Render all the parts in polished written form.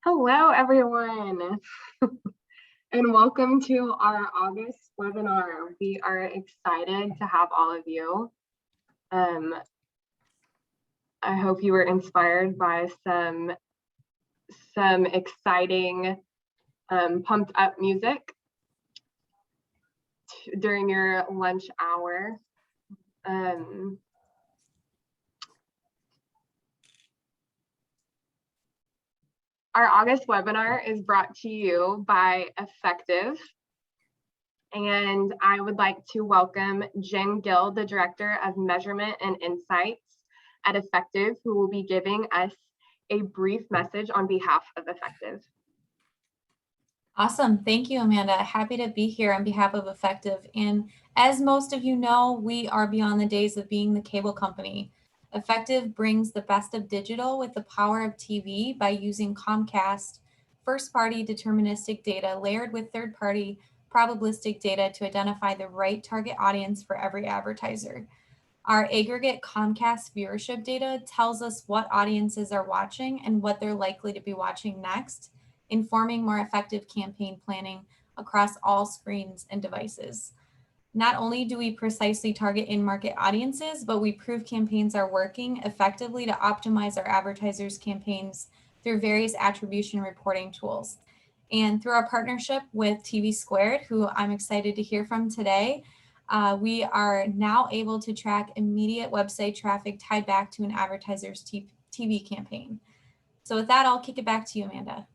Hello, everyone, and welcome to our August webinar. We are excited to have all of you. I hope you were inspired by some exciting, pumped up music during your lunch hour. Our August webinar is brought to you by Effectv, and I would like to welcome Jen Gill, the Director of Measurement and Insights at Effectv, who will be giving us a brief message on behalf of Effectv. Awesome. Thank you, Amanda. Happy to be here on behalf of Effectv. And as most of you know, we are beyond the days of being the cable company. Effectv brings the best of digital with the power of TV by using Comcast first-party deterministic data layered with third-party probabilistic data to identify the right target audience for every advertiser. Our aggregate Comcast viewership data tells us what audiences are watching and what they're likely to be watching next, informing more effective campaign planning across all screens and devices. Not only do we precisely target in-market audiences, but we prove campaigns are working effectively to optimize our advertisers' campaigns through various attribution reporting tools. And through our partnership with TV Squared, who I'm excited to hear from today, we are now able to track immediate website traffic tied back to an advertiser's TV campaign. So with that, I'll kick it back to you, Amanda.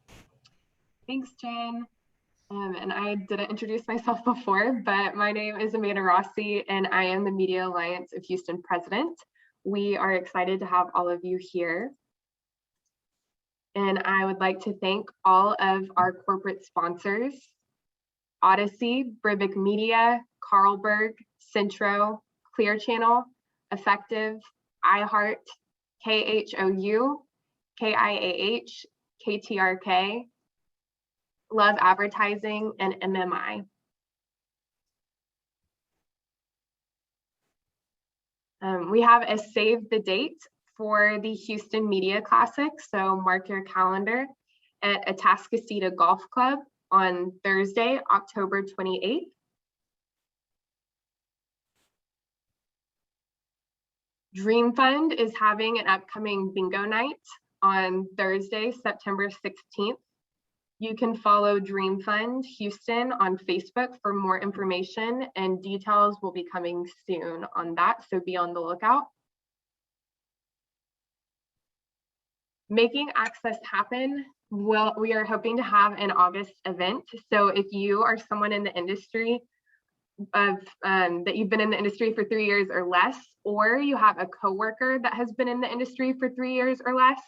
Thanks, Jen. And I didn't introduce myself before, but my name is Amanda Rossi, and I am the Media Alliance of Houston president. We are excited to have all of you here. And I would like to thank all of our corporate sponsors: Odyssey, Brivik Media, Carlberg, Centro, Clear Channel, Effectv, iHeart, KHOU, KIAH, KTRK, Love Advertising, and MMI. We have a save the date for the Houston Media Classic, so mark your calendar at Atascocita Golf Club on Thursday, October 28th. Dream Fund is having an upcoming bingo night on Thursday, September 16th. You can follow Dream Fund Houston on Facebook for more information, and details will be coming soon on that, so be on the lookout. Making Access Happen, we are hoping to have an August event. So if you are someone in the industry that you've been in the industry for 3 years or less, or you have a coworker that has been in the industry for 3 years or less,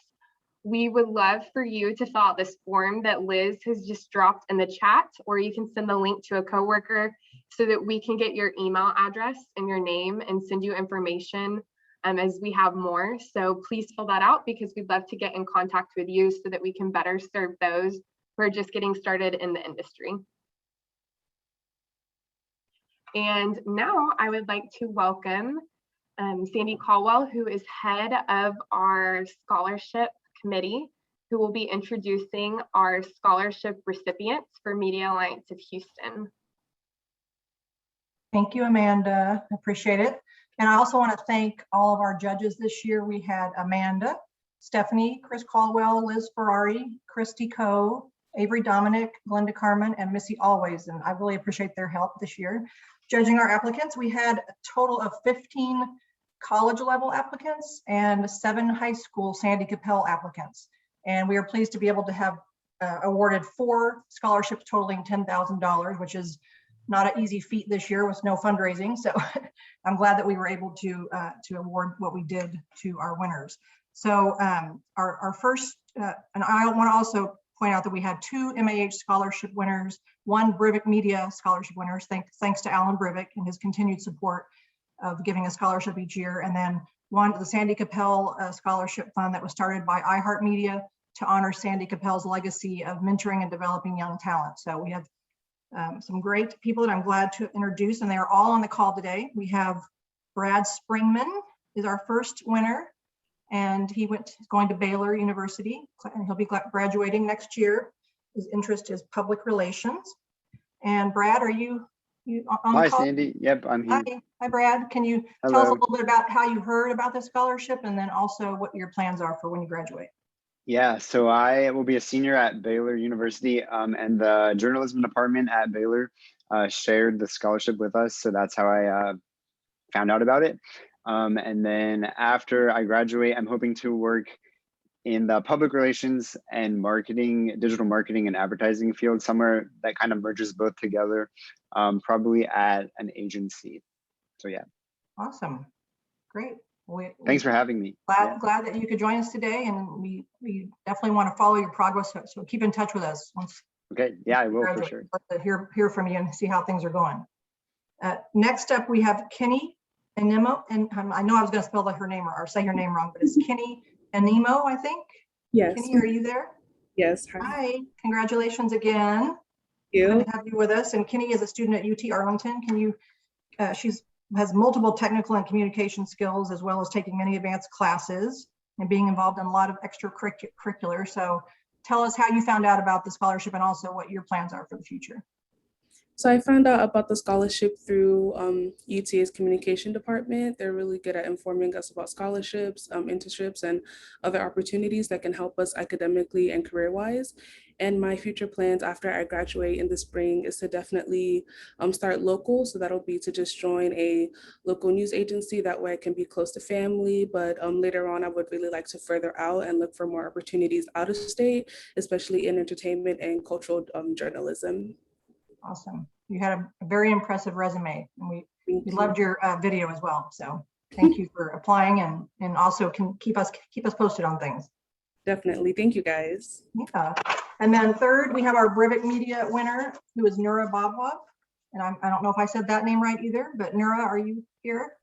we would love for you to fill out this form that Liz has just dropped in the chat, or you can send the link to a coworker so that we can get your email address and your name and send you information as we have more. So please fill that out, because we'd love to get in contact with you so that we can better serve those who are just getting started in the industry. And now I would like to welcome Sandy Caldwell, who is head of our scholarship committee, who will be introducing our scholarship recipients for Media Alliance of Houston. Thank you, Amanda. Appreciate it. And I also want to thank all of our judges this year. We had Amanda, Stephanie, Chris Caldwell, Liz Ferrari, Christy Coe, Avery Dominic, Glenda Carmen, and Missy Always. And I really appreciate their help this year. Judging our applicants, we had a total of 15 college level applicants and 7 high school Sandy Capel applicants. And we are pleased to be able to have awarded 4 scholarships totaling $10,000, which is not an easy feat this year with no fundraising. So I'm glad that we were able to award what we did to our winners. So our first, and I want to also point out that we had 2 MAH scholarship winners, 1 Brivik Media scholarship winners, thanks to Alan Brivik and his continued support of giving a scholarship each year, and then 1 the Sandy Capel scholarship fund that was started by iHeart Media to honor Sandy Capel's legacy of mentoring and developing young talent. So we have some great people that I'm glad to introduce, and they are all on the call today. We have Brad Springman is our first winner. and he's going to Baylor University, and he'll be graduating next year. His interest is public relations. And Brad, are you on the Hi, call? Sandy. Yep, I'm here. Hi, Brad. Can you tell us a Hello. little bit about how you heard about this scholarship, and then also what your plans are for when you graduate? Yeah, so I will be a senior at Baylor University, and the journalism department at Baylor shared the scholarship with us. So that's how I found out about it. And then after I graduate, I'm hoping to work in the public relations and marketing, digital marketing and advertising field, somewhere that kind of merges both together, probably at an agency. So yeah. Awesome. Great. Thanks for having me. Glad that you could join us today, and we definitely want to follow your progress. So keep in touch with us once. Okay. Yeah, I will for sure. Love to hear from you and see how things are going. Next up, we have Kenny Animo, and I know I was going to spell her name or say her name wrong, but it's Kenny Animo, I think. Yes. Kenny, are you there? Yes. Hi. Congratulations again. You. Good to have you with us. And Kenny is a student at UT Arlington. Can you? She's has multiple technical and communication skills, as well as taking many advanced classes and being involved in a lot of extracurricular. So tell us how you found out about the scholarship and also what your plans are for the future. So I found out about the scholarship through UT's communication department. They're really good at informing us about scholarships, internships, and other opportunities that can help us academically and career-wise. And my future plans after I graduate in the spring is to definitely start local. So that'll be to just join a local news agency. That way I can be close to family. But later on, I would really like to further out and look for more opportunities out of state, especially in entertainment and cultural journalism. Awesome. You had a very impressive resume, and we loved your video as well. So thank you for applying, and also can keep us posted on things. Definitely. Thank you, guys. Yeah. And then third, we have our Brevet Media winner, who is Nura Babwab. And I don't know if I said that name right either, but Nura, are you here?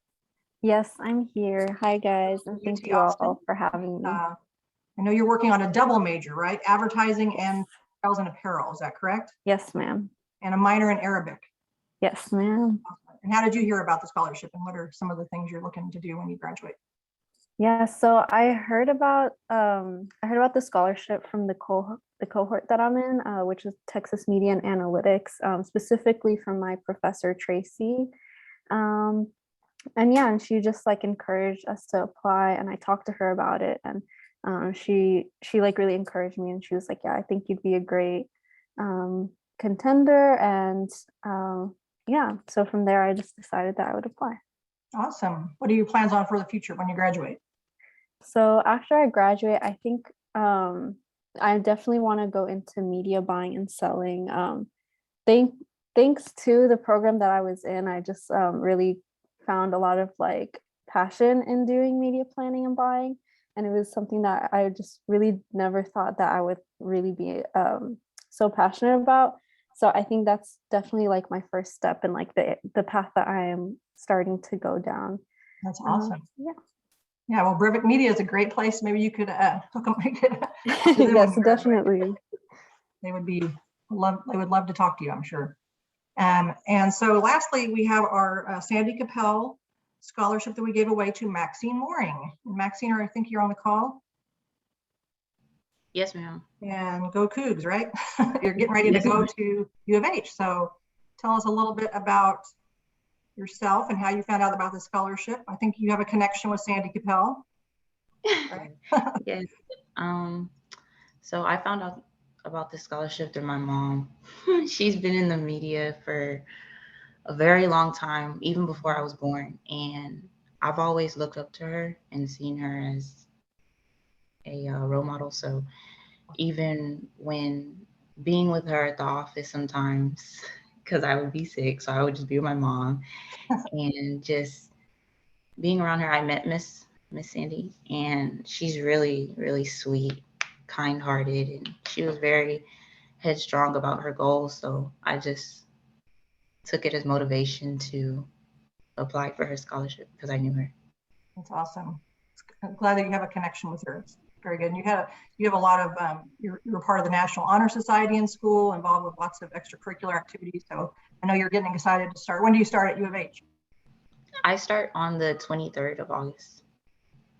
Yes, I'm here. Hi, guys, and thank you all for having me. I know you're working on a double major, right? Advertising and sales and apparel. Is that correct? Yes, ma'am. And a minor in Arabic. Yes, ma'am. And how did you hear about the scholarship, and what are some of the things you're looking to do when you graduate? Yeah, so I heard about the scholarship from the cohort that I'm in, which is Texas Media and Analytics, specifically from my professor Tracy. And she just like encouraged us to apply, and I talked to her about it, and she like really encouraged me, and she was like, yeah, I think you'd be a great contender. And so from there I just decided that I would apply. Awesome. What are your plans on for the future when you graduate? So after I graduate, I think I definitely want to go into media buying and selling. Thanks to the program that I was in, I just really found a lot of like passion in doing media planning and buying, and it was something that I just really never thought that I would really be so passionate about. So I think that's definitely like my first step in like the path that I am starting to go down. That's awesome. Yeah, well, Brevet Media is a great place. Maybe you could hook them. yes, definitely. They would love to talk to you, I'm sure. And so lastly, we have our Sandy Capel scholarship that we gave away to Maxine Mooring. And Maxine, I think you're on the call. Yes, ma'am. And go Cougs, right? You're getting ready to go to U of H. So tell us a little bit about yourself and how you found out about the scholarship. I think you have a connection with Sandy Capel. Right? Yes. So I found out about this scholarship through my mom. She's been in the media for a very long time, even before I was born. And I've always looked up to her and seen her as a role model. So even when being with her at the office sometimes, because I would be sick, so I would just be with my mom, and just being around her, I met Miss Sandy, and she's really, really sweet, kind-hearted, and she was very headstrong about her goals. So I just took it as motivation to apply for her scholarship because I knew her. That's awesome. I'm glad that you have a connection with her. It's very good. And you have a lot of you're part of the National Honor Society in school, involved with lots of extracurricular activities. So I know you're getting excited to start. When do you start at U of H? I start on the 23rd of August.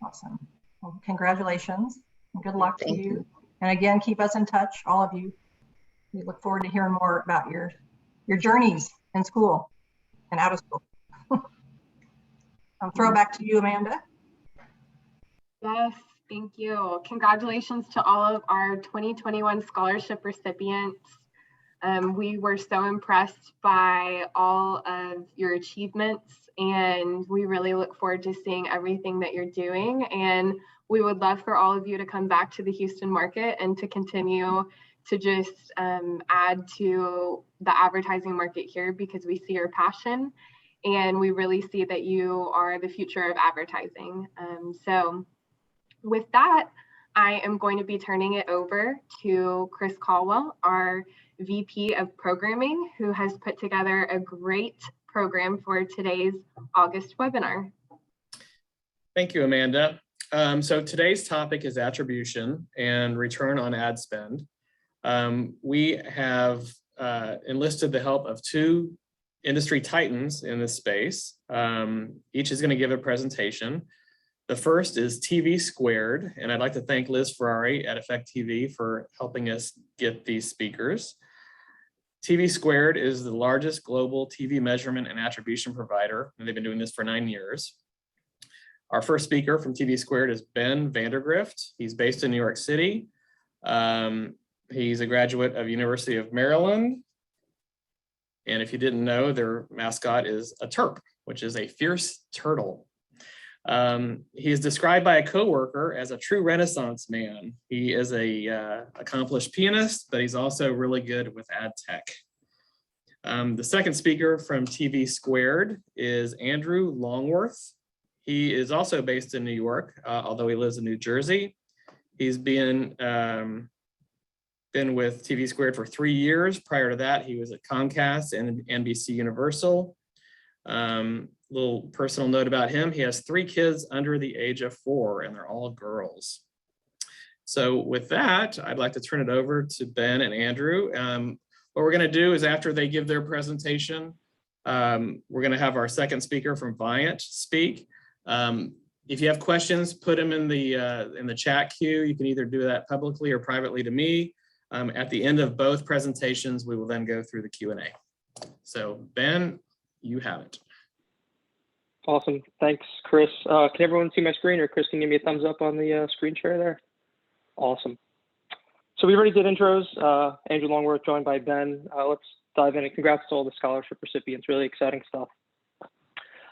Awesome. Well, congratulations and good luck to Thank you. you. And again, keep us in touch, all of you. We look forward to hearing more about your journeys in school and out of school. I'll throw it back to you, Amanda. Yes, thank you. Congratulations to all of our 2021 scholarship recipients. We were so impressed by all of your achievements, and we really look forward to seeing everything that you're doing. And we would love for all of you to come back to the Houston market and to continue to just add to the advertising market here, because we see your passion and we really see that you are the future of advertising. So with that, I am going to be turning it over to Chris Caldwell, our VP of Programming, who has put together a great program for today's August webinar. Thank you, Amanda. So today's topic is attribution and return on ad spend. We have enlisted the help of two industry titans in this space. Each is going to give a presentation. The first is TV Squared, and I'd like to thank Liz Ferrari at Effectv for helping us get these speakers. TV Squared is the largest global TV measurement and attribution provider, and they've been doing this for 9 years. Our first speaker from TV Squared is Ben Vandergrift. He's based in New York City. He's a graduate of University of Maryland. And if you didn't know, their mascot is a terp, which is a fierce turtle. He is described by a coworker as a true Renaissance man. He is a accomplished pianist, but he's also really good with ad tech. The second speaker from TV Squared is Andrew Longworth. He is also based in New York, although he lives in New Jersey. He's been with TV Squared for 3 years. Prior to that, he was at Comcast and NBC Universal. Little personal note about him, he has 3 kids under the age of 4, and they're all girls. So with that, I'd like to turn it over to Ben and Andrew. What we're gonna do is after they give their presentation, we're gonna have our second speaker from Viant speak. If you have questions, put them in the chat queue. You can either do that publicly or privately to me. At the end of both presentations, we will then go through the Q&A. So Ben, you have it. Awesome. Thanks, Chris. Can everyone see my screen, or Chris can give me a thumbs up on the screen share there? Awesome. So we already did intros. Andrew Longworth joined by Ben. Let's dive in, and congrats to all the scholarship recipients. Really exciting stuff.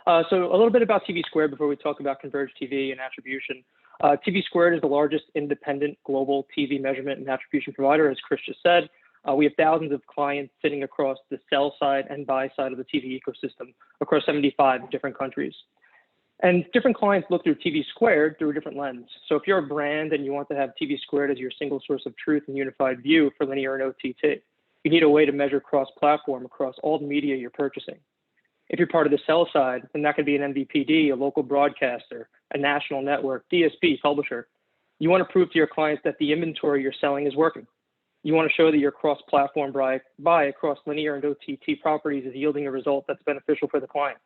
So a little bit about TV Squared before we talk about Converge TV and attribution. TV Squared is the largest independent global TV measurement and attribution provider, as Chris just said. We have thousands of clients sitting across the sell side and buy side of the TV ecosystem across 75 different countries. And different clients look through TV Squared through a different lens. So if you're a brand and you want to have TV Squared as your single source of truth and unified view for linear and OTT, you need a way to measure cross-platform across all the media you're purchasing. If you're part of the sell side, then that could be an MVPD, a local broadcaster, a national network, DSP, publisher. You want to prove to your clients that the inventory you're selling is working. You want to show that your cross-platform buy across linear and OTT properties is yielding a result that's beneficial for the client.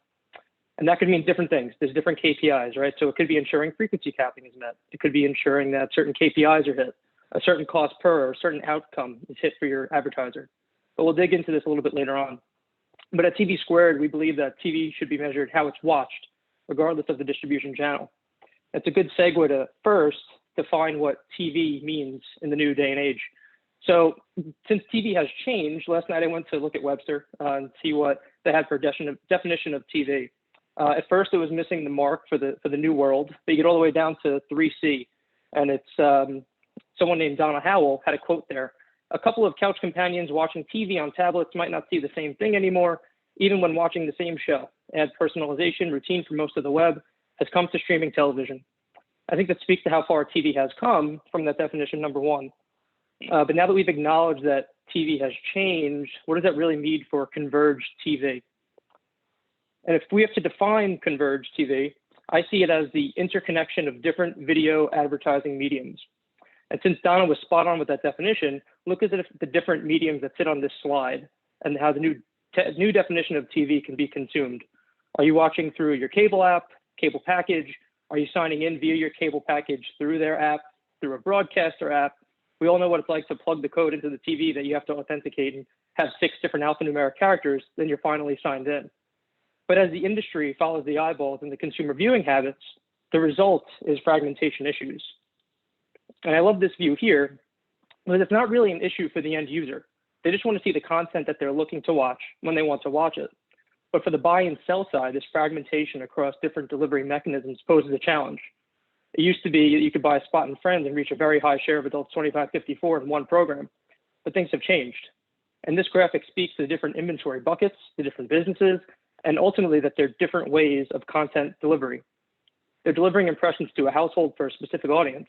And that could mean different things. There's different KPIs, right? So it could be ensuring frequency capping is met. It could be ensuring that certain KPIs are hit, a certain cost per or a certain outcome is hit for your advertiser. But we'll dig into this a little bit later on. But at TV Squared, we believe that TV should be measured how it's watched, regardless of the distribution channel. It's a good segue to first define what TV means in the new day and age. So since TV has changed, last night I went to look at Webster and see what they had for definition of TV. At first, it was missing the mark for the new world. They get all the way down to 3C, and it's someone named Donna Howell had a quote there. A couple of couch companions watching TV on tablets might not see the same thing anymore, even when watching the same show. Ad personalization, routine for most of the web, has come to streaming television. I think that speaks to how far TV has come from that definition number one. But now that we've acknowledged that TV has changed, what does that really mean for converged TV? And if we have to define converged TV, I see it as the interconnection of different video advertising mediums. And since Donna was spot on with that definition, look at the different mediums that sit on this slide and how the new definition of TV can be consumed. Are you watching through your cable app, cable package, Are you signing in via your cable package through their app, through a broadcaster app? We all know what it's like to plug the code into the TV that you have to authenticate and have 6 different alphanumeric characters, then you're finally signed in. But as the industry follows the eyeballs and the consumer viewing habits, the result is fragmentation issues. And I love this view here, because it's not really an issue for the end user. They just want to see the content that they're looking to watch when they want to watch it. But for the buy and sell side, this fragmentation across different delivery mechanisms poses a challenge. It used to be you could buy a spot in Friends and reach a very high share of adults 25-54 in one program, but things have changed. And this graphic speaks to the different inventory buckets, the different businesses, and ultimately that there are different ways of content delivery. They're delivering impressions to a household for a specific audience.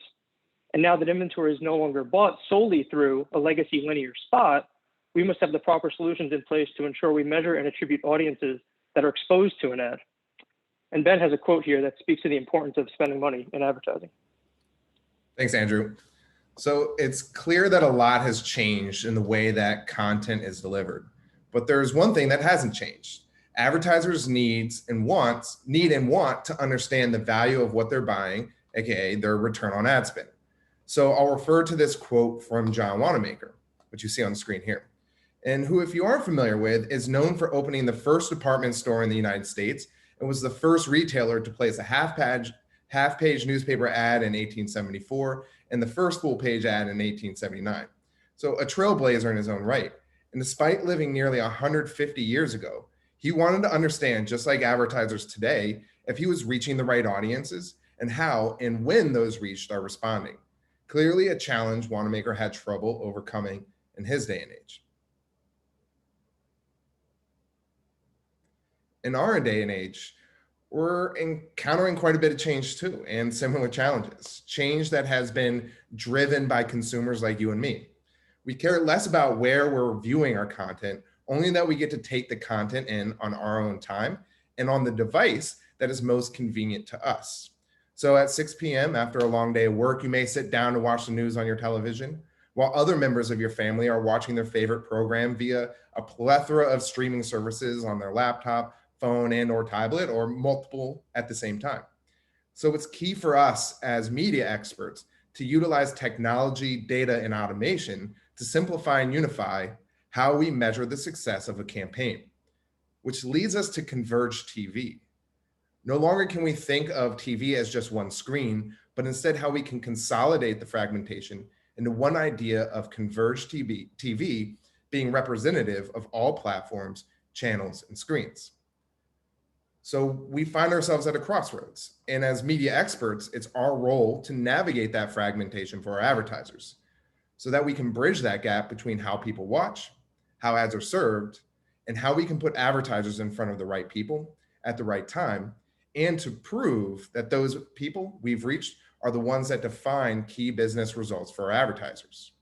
And now that inventory is no longer bought solely through a legacy linear spot, we must have the proper solutions in place to ensure we measure and attribute audiences that are exposed to an ad. And Ben has a quote here that speaks to the importance of spending money in advertising. Thanks, Andrew. So it's clear that a lot has changed in the way that content is delivered, but there's one thing that hasn't changed. Advertisers need and want to understand the value of what they're buying, aka their return on ad spend. So I'll refer to this quote from John Wanamaker, which you see on the screen here, and who, if you aren't familiar with, is known for opening the first department store in the United States and was the first retailer to place a half-page newspaper ad in 1874 and the first full-page ad in 1879. So a trailblazer in his own right. And despite living nearly 150 years ago, he wanted to understand, just like advertisers today, if he was reaching the right audiences and how and when those reached are responding. Clearly a challenge Wanamaker had trouble overcoming in his day and age. In our day and age, we're encountering quite a bit of change too, and similar challenges. Change that has been driven by consumers like you and me. We care less about where we're viewing our content, only that we get to take the content in on our own time and on the device that is most convenient to us. So at 6 p.m. after a long day of work, you may sit down to watch the news on your television, while other members of your family are watching their favorite program via a plethora of streaming services on their laptop, phone, and or tablet, or multiple at the same time. So it's key for us as media experts to utilize technology, data, and automation to simplify and unify how we measure the success of a campaign, which leads us to converged TV. No longer can we think of TV as just one screen, but instead how we can consolidate the fragmentation into one idea of converged TV being representative of all platforms, channels, and screens. So we find ourselves at a crossroads. And as media experts, it's our role to navigate that fragmentation for our advertisers so that we can bridge that gap between how people watch, how ads are served, and how we can put advertisers in front of the right people at the right time, and to prove that those people we've reached are the ones that define key business results for our advertisers.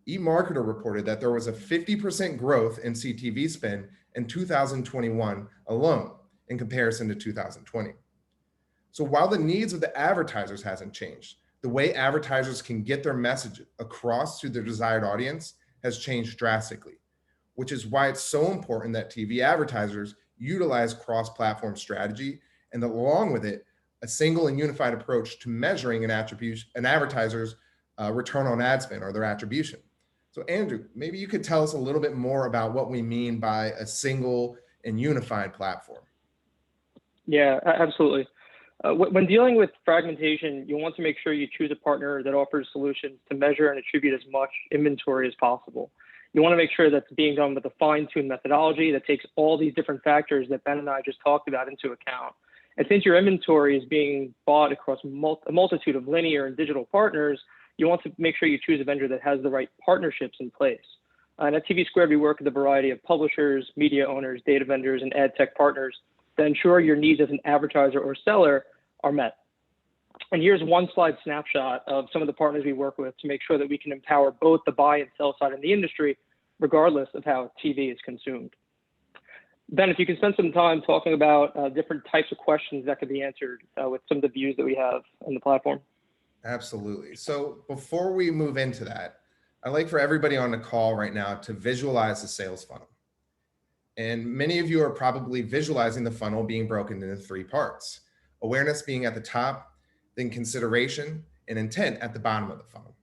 eMarketer reported that there was a 50% growth in CTV spend in 2021 alone in comparison to 2020. So while the needs of the advertisers hasn't changed, the way advertisers can get their message across to their desired audience has changed drastically, which is why it's so important that TV advertisers utilize cross-platform strategy and along with it, a single and unified approach to measuring an advertiser's return on ad spend or their attribution. So Andrew, maybe you could tell us a little bit more about what we mean by a single and unified platform. Yeah, absolutely. When dealing with fragmentation, you want to make sure you choose a partner that offers solutions to measure and attribute as much inventory as possible. You want to make sure that's being done with a fine-tuned methodology that takes all these different factors that Ben and I just talked about into account. And since your inventory is being bought across a multitude of linear and digital partners, you want to make sure you choose a vendor that has the right partnerships in place. And at TV Squared, we work with a variety of publishers, media owners, data vendors, and ad tech partners to ensure your needs as an advertiser or seller are met. And here's one slide snapshot of some of the partners we work with to make sure that we can empower both the buy and sell side in the industry, regardless of how TV is consumed. Ben, if you can spend some time talking about different types of questions that could be answered with some of the views that we have on the platform. Absolutely. So before we move into that, I'd like for everybody on the call right now to visualize the sales funnel. And many of you are probably visualizing the funnel being broken into 3 parts: awareness being at the top, then consideration and intent at the bottom of the funnel.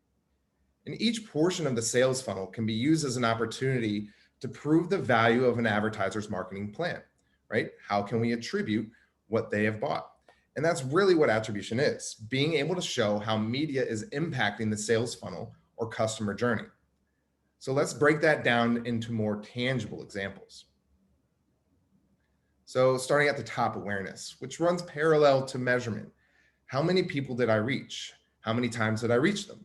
And each portion of the sales funnel can be used as an opportunity to prove the value of an advertiser's marketing plan, right? How can we attribute what they have bought? And that's really what attribution is, being able to show how media is impacting the sales funnel or customer journey. So let's break that down into more tangible examples. So starting at the top, awareness, which runs parallel to measurement. How many people did I reach? How many times did I reach them?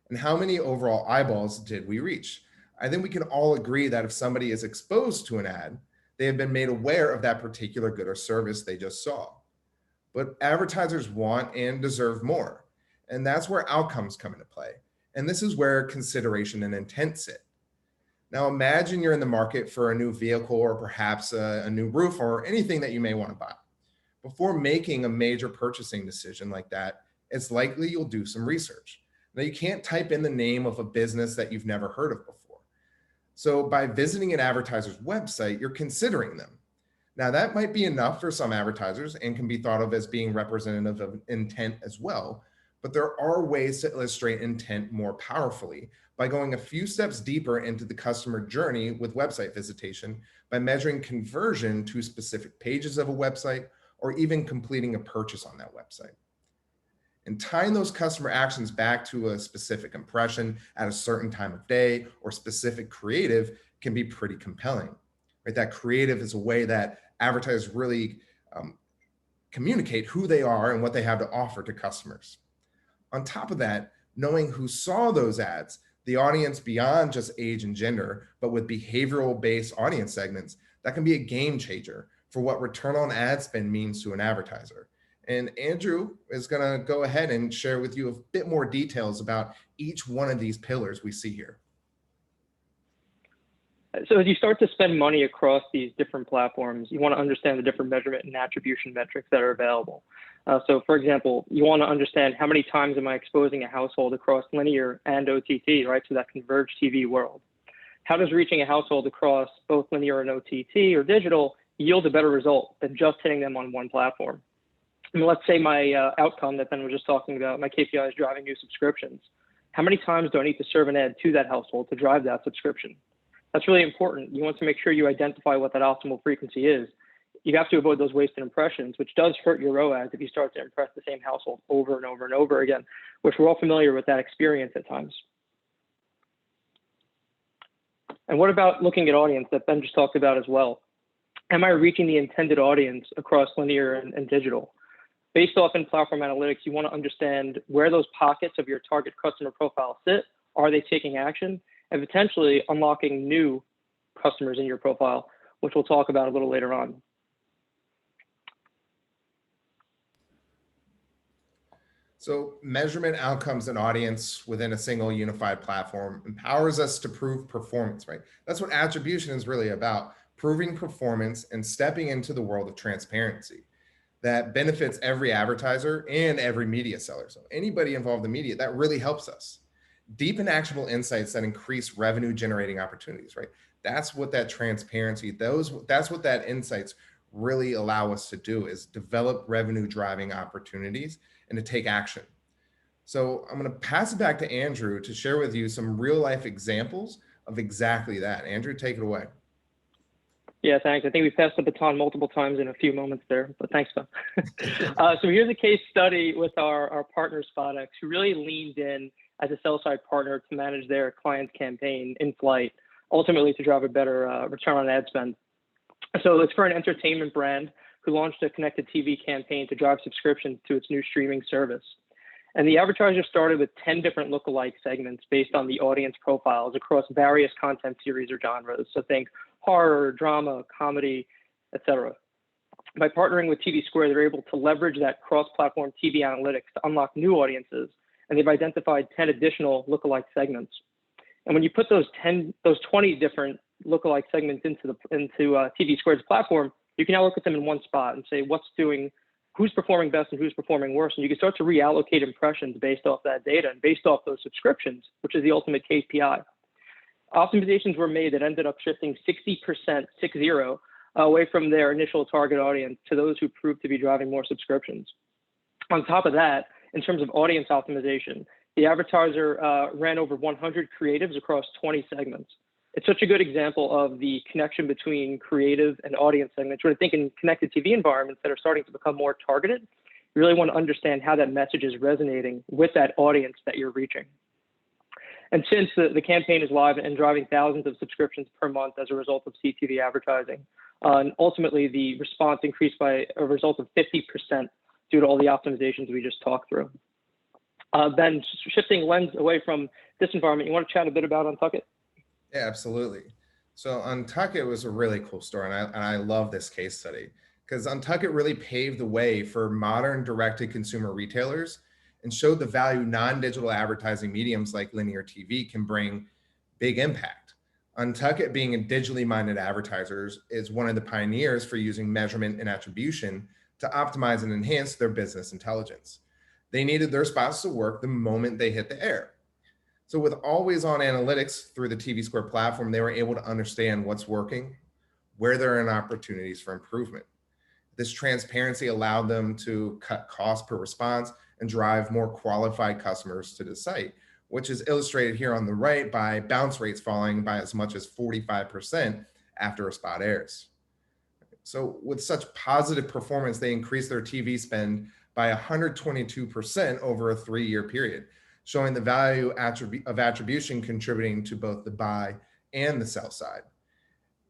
And how many overall eyeballs did we reach? I think we can all agree that if somebody is exposed to an ad, they have been made aware of that particular good or service they just saw. But advertisers want and deserve more. And that's where outcomes come into play. And this is where consideration and intent sit. Now imagine you're in the market for a new vehicle or perhaps a new roof or anything that you may want to buy. Before making a major purchasing decision like that, it's likely you'll do some research. Now you can't type in the name of a business that you've never heard of before. So by visiting an advertiser's website, you're considering them. Now that might be enough for some advertisers and can be thought of as being representative of intent as well, but there are ways to illustrate intent more powerfully by going a few steps deeper into the customer journey with website visitation by measuring conversion to specific pages of a website or even completing a purchase on that website. And tying those customer actions back to a specific impression at a certain time of day or specific creative can be pretty compelling. Right? That creative is a way that advertisers really communicate who they are and what they have to offer to customers. On top of that, knowing who saw those ads, the audience beyond just age and gender, but with behavioral-based audience segments, that can be a game changer for what return on ad spend means to an advertiser. And Andrew is going to go ahead and share with you a bit more details about each one of these pillars we see here. So as you start to spend money across these different platforms, you want to understand the different measurement and attribution metrics that are available. So for example, you want to understand how many times am I exposing a household across linear and OTT, right? So that converged TV world. How does reaching a household across both linear and OTT or digital yield a better result than just hitting them on one platform? I mean, let's say my outcome that Ben was just talking about, my KPI is driving new subscriptions. How many times do I need to serve an ad to that household to drive that subscription? That's really important. You want to make sure you identify what that optimal frequency is. You have to avoid those wasted impressions, which does hurt your ROAS if you start to impress the same household over and over and over again, which we're all familiar with that experience at times. And what about looking at audience that Ben just talked about as well? Am I reaching the intended audience across linear and digital? Based off in platform analytics, you want to understand where those pockets of your target customer profile sit. Are they taking action? And potentially unlocking new customers in your profile, which we'll talk about a little later on. So measurement outcomes and audience within a single unified platform empowers us to prove performance, right? That's what attribution is really about, proving performance and stepping into the world of transparency that benefits every advertiser and every media seller. So anybody involved in media, that really helps us. Deep and actionable insights that increase revenue generating opportunities, right? That's what that transparency, that's what that insights really allow us to do, is develop revenue driving opportunities and to take action. So I'm going to pass it back to Andrew to share with you some real life examples of exactly that. Andrew, take it away. Yeah, thanks. I think we passed the baton multiple times in a few moments there, but thanks, Ben. So here's a case study with our partner SpotX, who really leaned in as a sell-side partner to manage their client's campaign in flight, ultimately to drive a better return on ad spend. So it's for an entertainment brand who launched a connected TV campaign to drive subscriptions to its new streaming service. And the advertiser started with 10 different lookalike segments based on the audience profiles across various content series or genres. So think horror, drama, comedy, etc. By partnering with TV Squared, they're able to leverage that cross-platform TV analytics to unlock new audiences, and they've identified 10 additional lookalike segments. And when you put those 20 different lookalike segments into TV Squared's platform, you can now look at them in one spot and say who's performing best and who's performing worse. And you can start to reallocate impressions based off that data and based off those subscriptions, which is the ultimate KPI. Optimizations were made that ended up shifting 60%, 60, away from their initial target audience to those who proved to be driving more subscriptions. On top of that, in terms of audience optimization, the advertiser ran over 100 creatives across 20 segments. It's such a good example of the connection between creative and audience segments. When I think in connected TV environments that are starting to become more targeted, you really want to understand how that message is resonating with that audience that you're reaching. And since the campaign is live and driving thousands of subscriptions per month as a result of CTV advertising, and ultimately the response increased by a result of 50% due to all the optimizations we just talked through. Ben, shifting lens away from this environment, you want to chat a bit about Untuck It? Yeah, absolutely. So Untuck It was a really cool story, and I love this case study because Untuck It really paved the way for modern direct-to-consumer retailers and showed the value non-digital advertising mediums like linear TV can bring big impact. Untuck It, being a digitally minded advertisers, is one of the pioneers for using measurement and attribution to optimize and enhance their business intelligence. They needed their spots to work the moment they hit the air. So with always-on analytics through the TV Squared platform, they were able to understand what's working, where there are opportunities for improvement. This transparency allowed them to cut costs per response and drive more qualified customers to the site, which is illustrated here on the right by bounce rates falling by as much as 45% after a spot airs. So with such positive performance, they increased their TV spend by 122% over a 3-year period, showing the value of attribution contributing to both the buy and the sell side.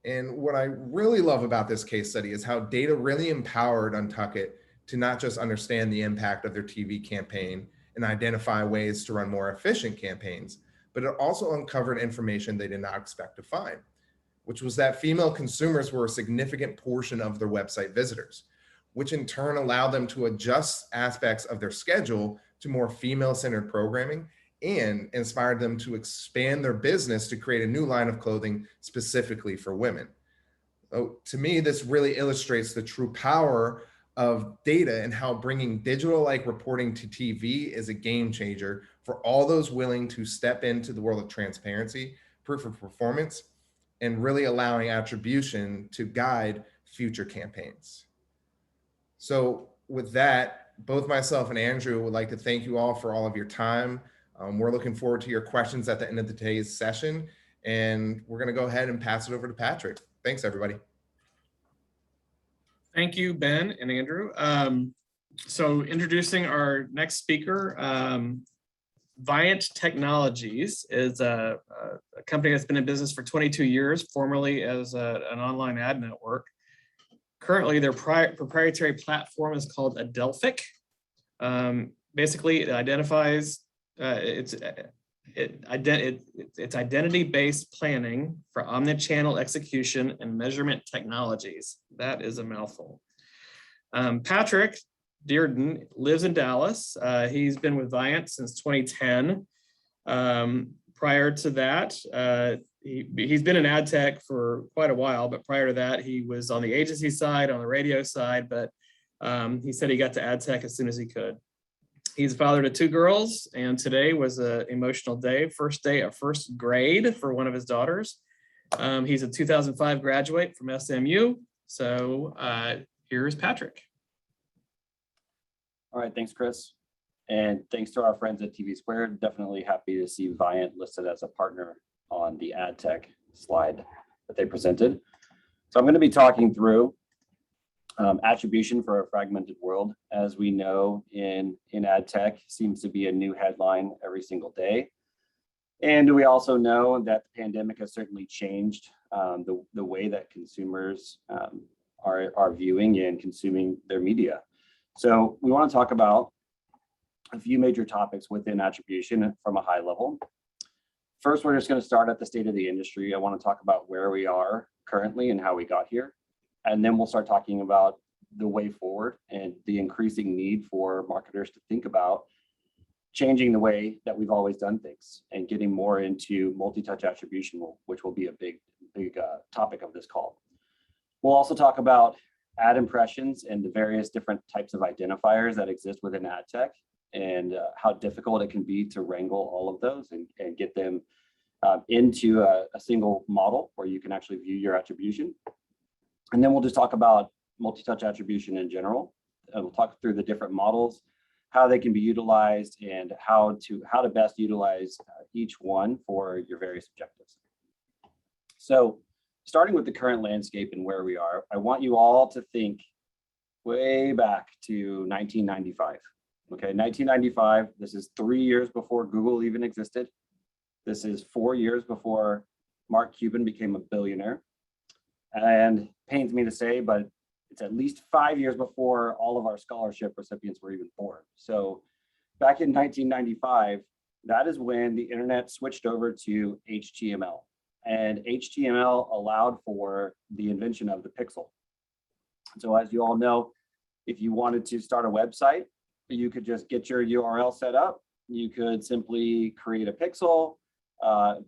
And what I really love about this case study is how data really empowered Untuck It to not just understand the impact of their TV campaign and identify ways to run more efficient campaigns, but it also uncovered information they did not expect to find, which was that female consumers were a significant portion of their website visitors, which in turn allowed them to adjust aspects of their schedule to more female-centered programming and inspired them to expand their business to create a new line of clothing specifically for women. So to me, this really illustrates the true power of data and how bringing digital-like reporting to TV is a game changer for all those willing to step into the world of transparency, proof of performance, and really allowing attribution to guide future campaigns. So with that, both myself and Andrew would like to thank you all for all of your time. We're looking forward to your questions at the end of today's session, and we're going to go ahead and pass it over to Patrick. Thanks, everybody. Thank you, Ben and Andrew. So introducing our next speaker, Viant Technologies is a company that's been in business for 22 years, formerly as an online ad network. Currently, their proprietary platform is called Adelphic. Basically, it identifies it's identity-based planning for omnichannel execution and measurement technologies. That is a mouthful. Patrick Dearden lives in Dallas. He's been with Viant since 2010. Prior to that, he's been in ad tech for quite a while, but prior to that, he was on the agency side, on the radio side, but he said he got to ad tech as soon as he could. He's a father to 2 girls, and today was an emotional day, first day of first grade for one of his daughters. He's a 2005 graduate from SMU. So here's Patrick. All right, thanks, Chris. And thanks to our friends at TV Squared. Definitely happy to see Viant listed as a partner on the ad tech slide that they presented. So I'm going to be talking through attribution for a fragmented world. As we know, in ad tech seems to be a new headline every single day. And we also know that the pandemic has certainly changed the way that consumers are viewing and consuming their media. So we want to talk about a few major topics within attribution from a high level. First, we're just going to start at the state of the industry. I want to talk about where we are currently and how we got here. And then we'll start talking about the way forward and the increasing need for marketers to think about changing the way that we've always done things and getting more into multi-touch attribution, which will be a big topic of this call. We'll also talk about ad impressions and the various different types of identifiers that exist within ad tech and how difficult it can be to wrangle all of those and get them into a single model where you can actually view your attribution. And then we'll just talk about multi-touch attribution in general. We'll talk through the different models, how they can be utilized, and how to best utilize each one for your various objectives. So starting with the current landscape and where we are, I want you all to think way back to 1995. Okay, 1995, this is 3 years before Google even existed. This is 4 years before Mark Cuban became a billionaire. And pains me to say, but it's at least 5 years before all of our scholarship recipients were even born. So back in 1995, that is when the internet switched over to HTML. And HTML allowed for the invention of the pixel. So as you all know, if you wanted to start a website, you could just get your URL set up. You could simply create a pixel,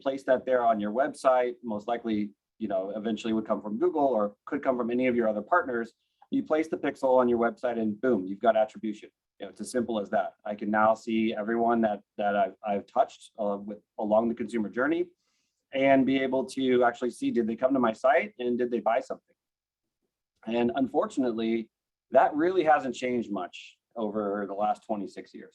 place that there on your website. Most likely, eventually would come from Google or could come from any of your other partners. You place the pixel on your website and boom, you've got attribution. It's as simple as that. I can now see everyone that I've touched along the consumer journey and be able to actually see, did they come to my site and did they buy something? And unfortunately, that really hasn't changed much over the last 26 years.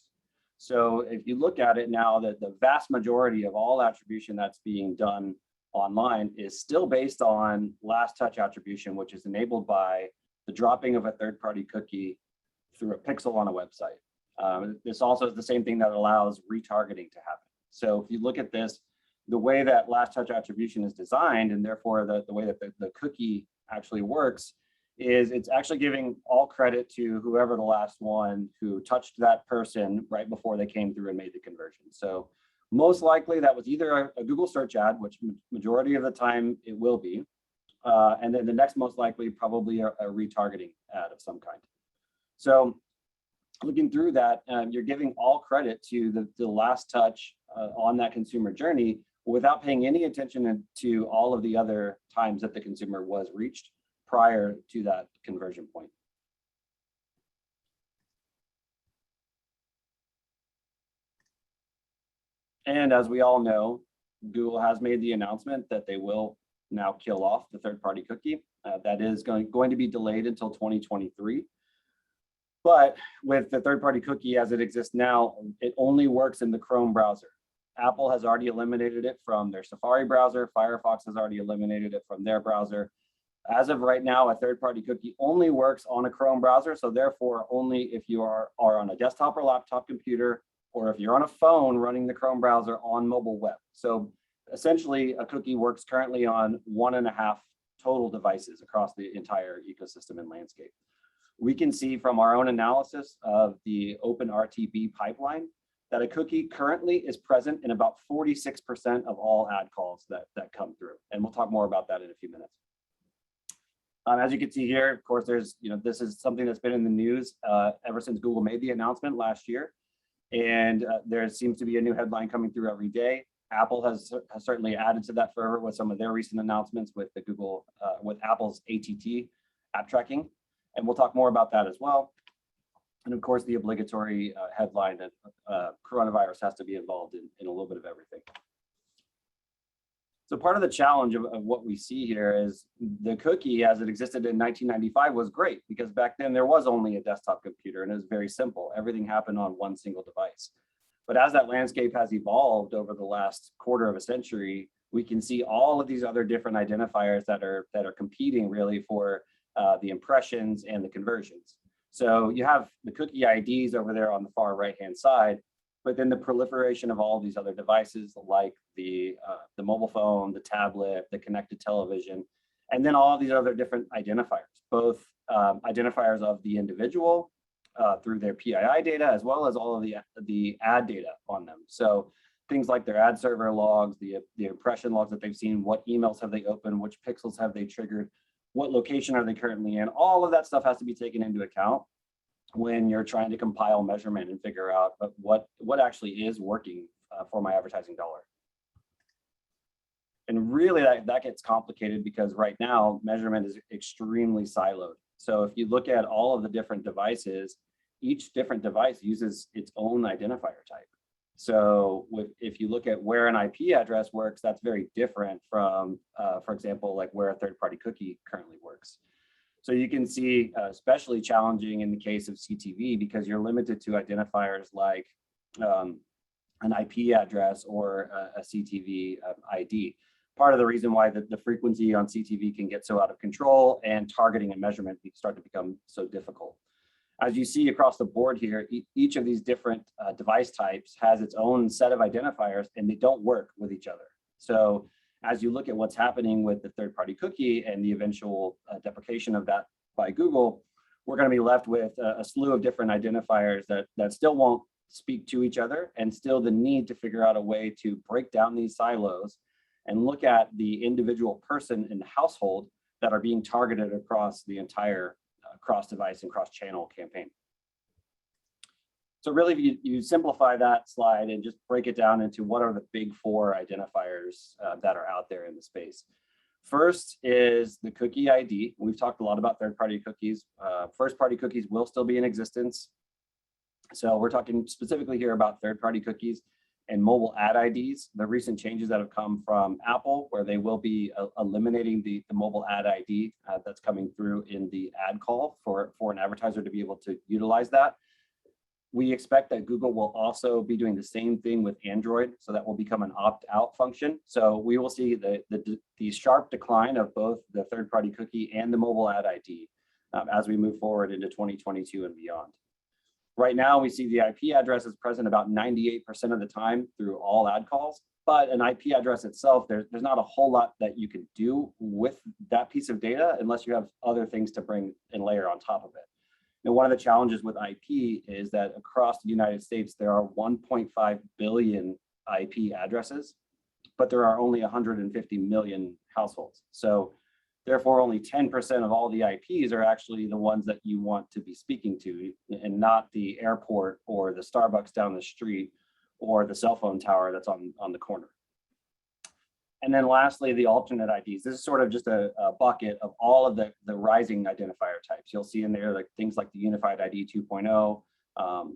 So if you look at it now, that the vast majority of all attribution that's being done online is still based on last touch attribution, which is enabled by the dropping of a third-party cookie through a pixel on a website. This also is the same thing that allows retargeting to happen. So if you look at this, the way that last touch attribution is designed, and therefore the way that the cookie actually works, is it's actually giving all credit to whoever the last one who touched that person right before they came through and made the conversion. So most likely that was either a Google search ad, which majority of the time it will be, and then the next most likely probably a retargeting ad of some kind. So looking through that, you're giving all credit to the last touch on that consumer journey without paying any attention to all of the other times that the consumer was reached prior to that conversion point. And as we all know, Google has made the announcement that they will now kill off the third-party cookie. That is going to be delayed until 2023. But with the third-party cookie as it exists now, it only works in the Chrome browser. Apple has already eliminated it from their Safari browser. Firefox has already eliminated it from their browser. As of right now, a third-party cookie only works on a Chrome browser. So therefore, only if you are on a desktop or laptop computer, or if you're on a phone running the Chrome browser on mobile web. So essentially, a cookie works currently on 1.5 total devices across the entire ecosystem and landscape. We can see from our own analysis of the OpenRTB pipeline that a cookie currently is present in about 46% of all ad calls that come through. And we'll talk more about that in a few minutes. As you can see here, of course, there's, this is something that's been in the news ever since Google made the announcement last year. And there seems to be a new headline coming through every day. Apple has certainly added to that fervor with some of their recent announcements with the with Apple's ATT app tracking. And we'll talk more about that as well. And of course, the obligatory headline that coronavirus has to be involved in a little bit of everything. So part of the challenge of what we see here is the cookie as it existed in 1995 was great because back then there was only a desktop computer and it was very simple. Everything happened on one single device. But as that landscape has evolved over the last quarter of a century, we can see all of these other different identifiers that are competing really for the impressions and the conversions. So you have the cookie IDs over there on the far right-hand side, but then the proliferation of all these other devices like the mobile phone, the tablet, the connected television, and then all of these other different identifiers, both identifiers of the individual through their PII data, as well as all of the ad data on them. So things like their ad server logs, the impression logs that they've seen, what emails have they opened, which pixels have they triggered, what location are they currently in, all of that stuff has to be taken into account when you're trying to compile measurement and figure out what actually is working for my advertising dollar. And really that gets complicated because right now measurement is extremely siloed. So if you look at all of the different devices, each different device uses its own identifier type. So if you look at where an IP address works, that's very different from, for example, like where a third-party cookie currently works. So you can see especially challenging in the case of CTV because you're limited to identifiers like an IP address or a CTV ID. Part of the reason why the frequency on CTV can get so out of control and targeting and measurement start to become so difficult. As you see across the board here, each of these different device types has its own set of identifiers and they don't work with each other. So as you look at what's happening with the third-party cookie and the eventual deprecation of that by Google, we're going to be left with a slew of different identifiers that still won't speak to each other, and still the need to figure out a way to break down these silos and look at the individual person in the household that are being targeted across the entire cross-device and cross-channel campaign. So really, if you simplify that slide and just break it down into what are the big four identifiers that are out there in the space. First is the cookie ID. We've talked a lot about third-party cookies. First-party cookies will still be in existence. So we're talking specifically here about third-party cookies and mobile ad IDs. The recent changes that have come from Apple, where they will be eliminating the mobile ad ID that's coming through in the ad call for an advertiser to be able to utilize that. We expect that Google will also be doing the same thing with Android, so that will become an opt-out function. So we will see the sharp decline of both the third-party cookie and the mobile ad ID as we move forward into 2022 and beyond. Right now, we see the IP address is present about 98% of the time through all ad calls, but an IP address itself, there's not a whole lot that you can do with that piece of data unless you have other things to bring and layer on top of it. Now, one of the challenges with IP is that across the United States, there are 1.5 billion IP addresses, but there are only 150 million households. So therefore, only 10% of all the IPs are actually the ones that you want to be speaking to, and not the airport or the Starbucks down the street or the cell phone tower that's on the corner. And then lastly, the alternate IDs. This is sort of just a bucket of all of the rising identifier types. You'll see in there like things like the Unified ID 2.0,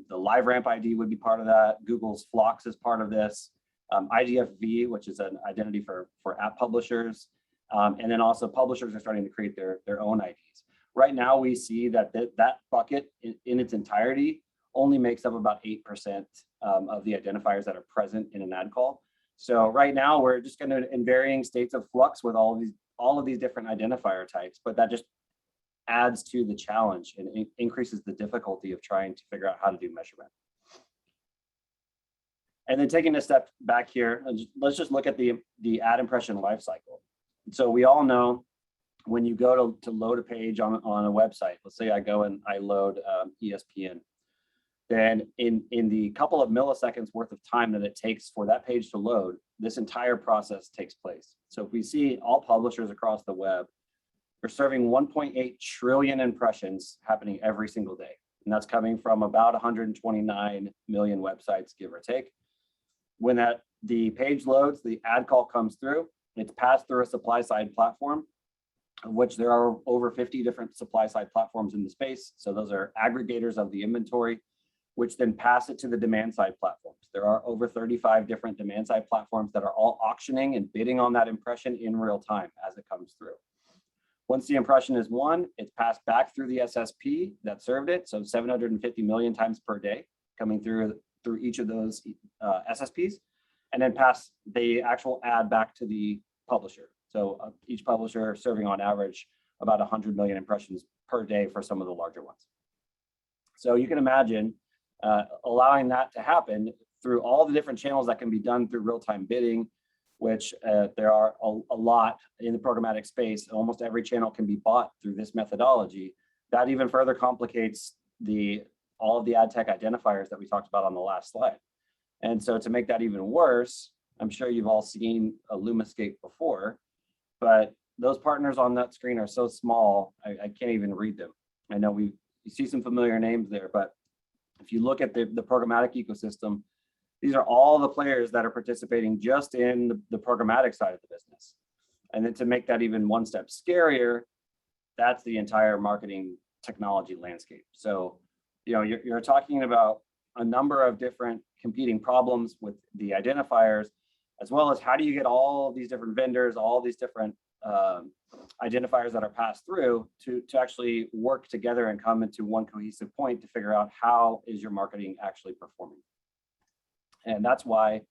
the LiveRamp ID would be part of that. Google's Phlox is part of this. IDFV, which is an identity for app publishers. And then also publishers are starting to create their own IDs. Right now, we see that that bucket in its entirety only makes up about 8% of the identifiers that are present in an ad call. So right now, we're just going to in varying states of flux with all of these different identifier types, but that just adds to the challenge and increases the difficulty of trying to figure out how to do measurement. And then taking a step back here, let's just look at the ad impression lifecycle. So we all know when you go to load a page on a website, let's say I go and I load ESPN, then in the couple of milliseconds worth of time that it takes for that page to load, this entire process takes place. So if we see all publishers across the web, they're serving 1.8 trillion impressions happening every single day. And that's coming from about 129 million websites, give or take. When the page loads, the ad call comes through, it's passed through a supply side platform, of which there are over 50 different supply side platforms in the space. So those are aggregators of the inventory, which then pass it to the demand side platforms. There are over 35 different demand side platforms that are all auctioning and bidding on that impression in real time as it comes through. Once the impression is won, it's passed back through the SSP that served it. So 750 million times per day coming through each of those SSPs, and then pass the actual ad back to the publisher. So each publisher serving on average about 100 million impressions per day for some of the larger ones. So you can imagine allowing that to happen through all the different channels that can be done through real-time bidding, which there are a lot in the programmatic space. Almost every channel can be bought through this methodology. That even further complicates all of the ad tech identifiers that we talked about on the last slide. And so to make that even worse, I'm sure you've all seen a LumaScape before, but those partners on that screen are so small, I can't even read them. I know you see some familiar names there, but if you look at the programmatic ecosystem, these are all the players that are participating just in the programmatic side of the business. And then to make that even one step scarier, that's the entire marketing technology landscape. So, you're talking about a number of different competing problems with the identifiers, as well as how do you get all of these different vendors, all these different identifiers that are passed through to actually work together and come into one cohesive point to figure out how is your marketing actually performing. And that's why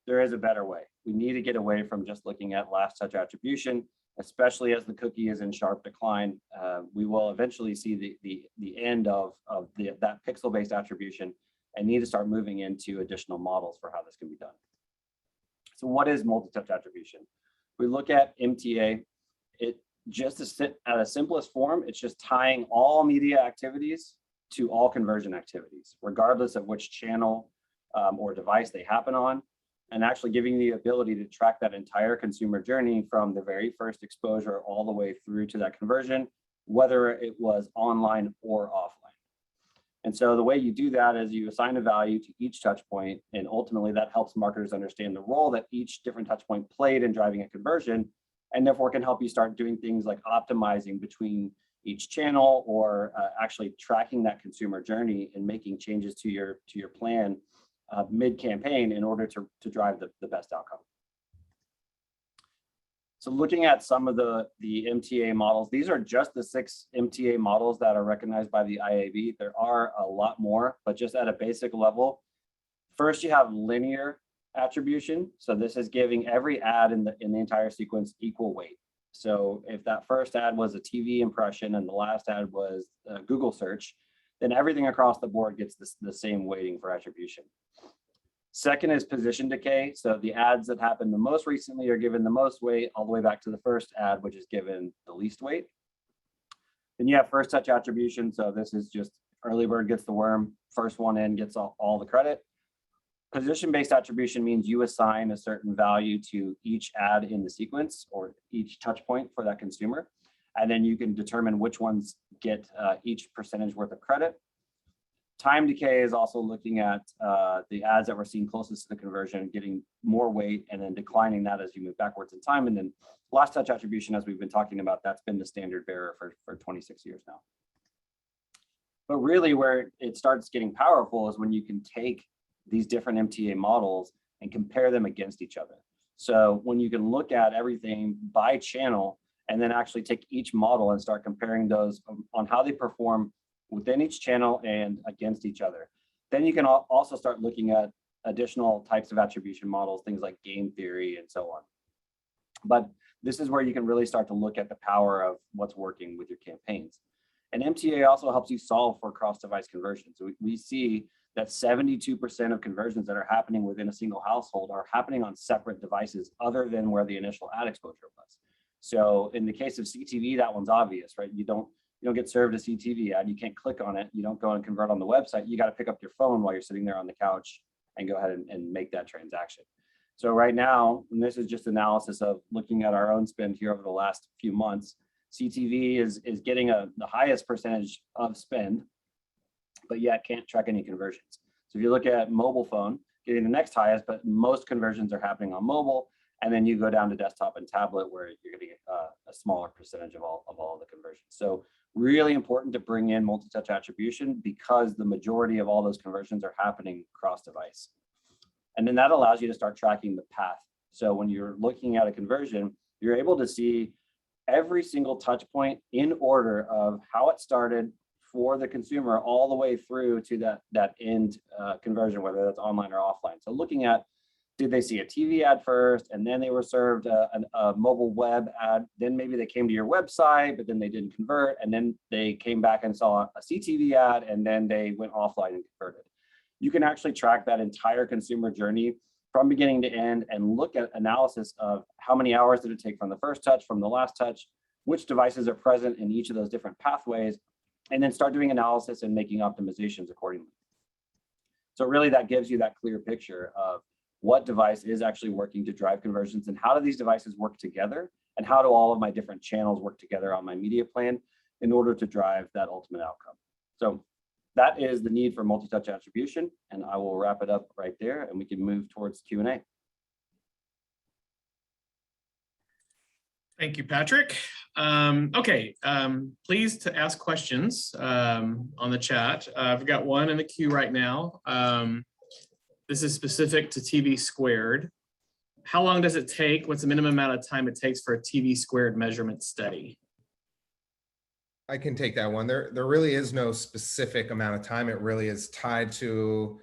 there is a better way. We need to get away from just looking at last touch attribution, especially as the cookie is in sharp decline. We will eventually see the end of that pixel-based attribution and need to start moving into additional models for how this can be done. So what is multi-touch attribution? We look at MTA, it just at a simplest form, it's just tying all media activities to all conversion activities, regardless of which channel or device they happen on, and actually giving the ability to track that entire consumer journey from the very first exposure all the way through to that conversion, whether it was online or offline. And so the way you do that is you assign a value to each touch point, and ultimately that helps marketers understand the role that each different touch point played in driving a conversion, and therefore can help you start doing things like optimizing between each channel or actually tracking that consumer journey and making changes to your plan mid-campaign in order to drive the best outcome. So looking at some of the MTA models, these are just the 6 MTA models that are recognized by the IAB. There are a lot more, but just at a basic level, first you have linear attribution. So this is giving every ad in the entire sequence equal weight. So if that first ad was a TV impression and the last ad was a Google search, then everything across the board gets the same weighting for attribution. Second is position decay. So the ads that happened the most recently are given the most weight all the way back to the first ad, which is given the least weight. Then you have first touch attribution. So this is just early bird gets the worm, first one in gets all the credit. Position-based attribution means you assign a certain value to each ad in the sequence or each touch point for that consumer. And then you can determine which ones get each percentage worth of credit. Time decay is also looking at the ads that were seen closest to the conversion, getting more weight and then declining that as you move backwards in time. And then last touch attribution, as we've been talking about, that's been the standard bearer for 26 years now. But really where it starts getting powerful is when you can take these different MTA models and compare them against each other. So when you can look at everything by channel and then actually take each model and start comparing those on how they perform within each channel and against each other. Then you can also start looking at additional types of attribution models, things like game theory and so on. But this is where you can really start to look at the power of what's working with your campaigns. And MTA also helps you solve for cross-device conversions. So we see that 72% of conversions that are happening within a single household are happening on separate devices other than where the initial ad exposure was. So in the case of CTV, that one's obvious, right? You don't get served a CTV ad. You can't click on it. You don't go and convert on the website. You got to pick up your phone while you're sitting there on the couch and go ahead and make that transaction. So right now, and this is just analysis of looking at our own spend here over the last few months, CTV is getting the highest percentage of spend, but yet can't track any conversions. So if you look at mobile phone, getting the next highest, but most conversions are happening on mobile. And then you go down to desktop and tablet where you're going to get a smaller percentage of all the conversions. So really important to bring in multi-touch attribution because the majority of all those conversions are happening cross device. And then that allows you to start tracking the path. So when you're looking at a conversion, you're able to see every single touch point in order of how it started for the consumer all the way through to that end conversion, whether that's online or offline. So looking at, did they see a TV ad first, and then they were served a mobile web ad, then maybe they came to your website, but then they didn't convert, and then they came back and saw a CTV ad, and then they went offline and converted. You can actually track that entire consumer journey from beginning to end and look at analysis of how many hours did it take from the first touch, from the last touch, which devices are present in each of those different pathways, and then start doing analysis and making optimizations accordingly. So really that gives you that clear picture of what device is actually working to drive conversions and how do these devices work together and how do all of my different channels work together on my media plan in order to drive that ultimate outcome. So that is the need for multi-touch attribution, and I will wrap it up right there and we can move towards Q&A. Thank you, Patrick. Okay, please to ask questions on the chat. I've got one in the queue right now. This is specific to TV Squared. how long does it take? What's the minimum amount of time it takes for a TV Squared measurement study? I can take that one. There really is no specific amount of time. It really is tied to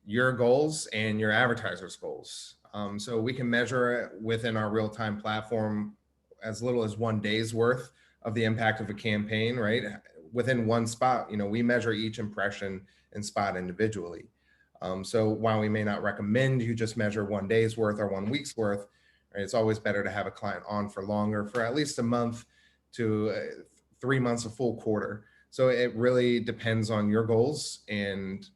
your goals and your advertisers' goals. So we can measure it within our real-time platform as little as 1 day's worth of the impact of a campaign, right? Within one spot, we measure each impression and spot individually. So while we may not recommend you just measure 1 day's worth or 1 week's worth, right, it's always better to have a client on for longer, for at least a month to 3 months, a full quarter. So it really depends on your goals and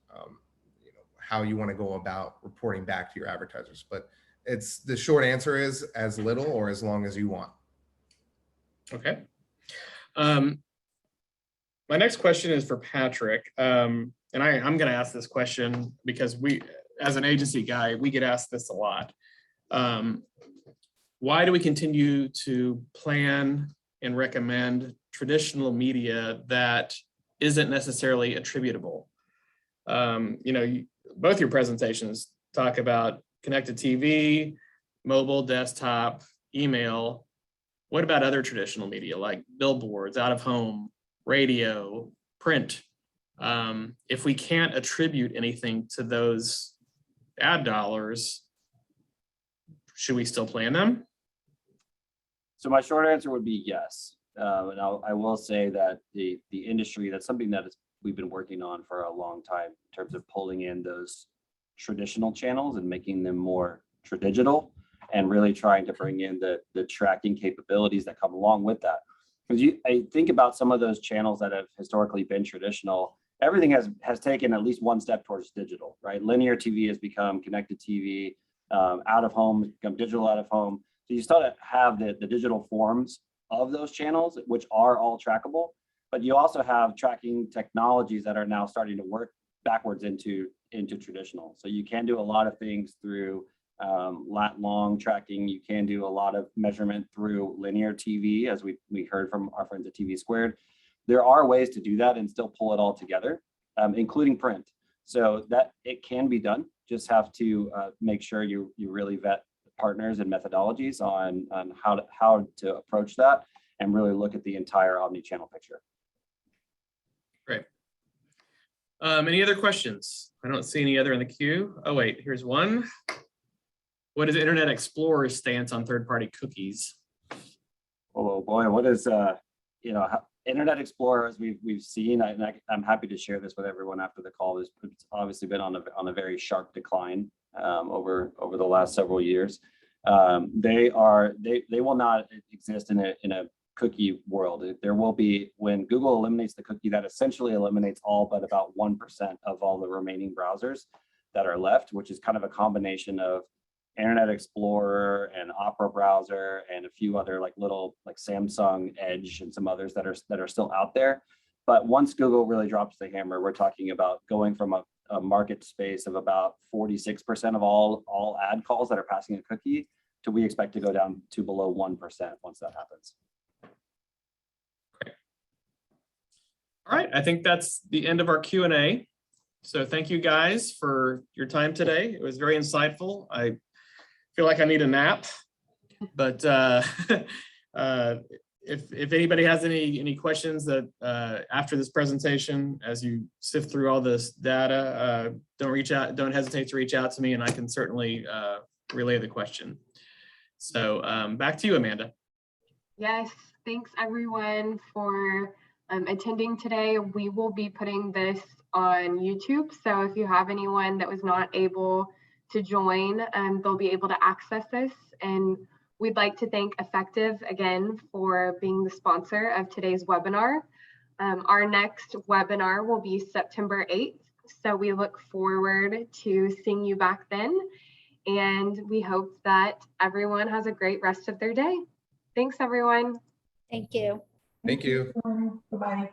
how you want to go about reporting back to your advertisers. But the short answer is as little or as long as you want. Okay. My next question is for Patrick. And I'm going to ask this question because we, as an agency guy, we get asked this a lot. Why do we continue to plan and recommend traditional media that isn't necessarily attributable? Both your presentations talk about connected TV, mobile, desktop, email. What about other traditional media like billboards, out of home, radio, print? If we can't attribute anything to those ad dollars, should we still plan them? So my short answer would be yes. And I will say that the industry, that's something that we've been working on for a long time in terms of pulling in those traditional channels and making them more tradigital, and really trying to bring in the tracking capabilities that come along with that. Because I think about some of those channels that have historically been traditional, everything has taken at least one step towards digital, right? Linear TV has become connected TV, out of home has become digital out of home. So you still have the digital forms of those channels, which are all trackable, but you also have tracking technologies that are now starting to work backwards into traditional. So you can do a lot of things through lat long tracking. You can do a lot of measurement through linear TV, as we heard from our friends at TV Squared. There are ways to do that and still pull it all together, including print. So that it can be done. Just have to make sure you really vet partners and methodologies on how to approach that and really look at the entire omni-channel picture. Great. Any other questions? I don't see any other in the queue. Oh wait, here's one. What is Internet Explorer's stance on third-party cookies? Oh boy, what is Internet Explorer, as we've seen, I'm happy to share this with everyone after the call. It's obviously been on a very sharp decline over the last several years. They will not exist in a cookie world. There will be, when Google eliminates the cookie, that essentially eliminates all but about 1% of all the remaining browsers that are left, which is kind of a combination of Internet Explorer and Opera browser and a few other like Samsung Edge and some others that are still out there. But once Google really drops the hammer, we're talking about going from a market space of about 46% of all ad calls that are passing a cookie to, we expect to go down to below 1% once that happens. Great. All right, I think that's the end of our Q&A. So thank you guys for your time today. It was very insightful. I feel like I need a nap, but if anybody has any questions that after this presentation, as you sift through all this data, don't hesitate to reach out to me, and I can certainly relay the question. So back to you, Amanda. Yes, thanks everyone for attending today. We will be putting this on YouTube, so if you have anyone that was not able to join, they'll be able to access this. And we'd like to thank Effectv again for being the sponsor of today's webinar. Our next webinar will be September 8th, so we look forward to seeing you back then. And we hope that everyone has a great rest of their day. Thanks, everyone. Thank you. Thank you. Bye-bye.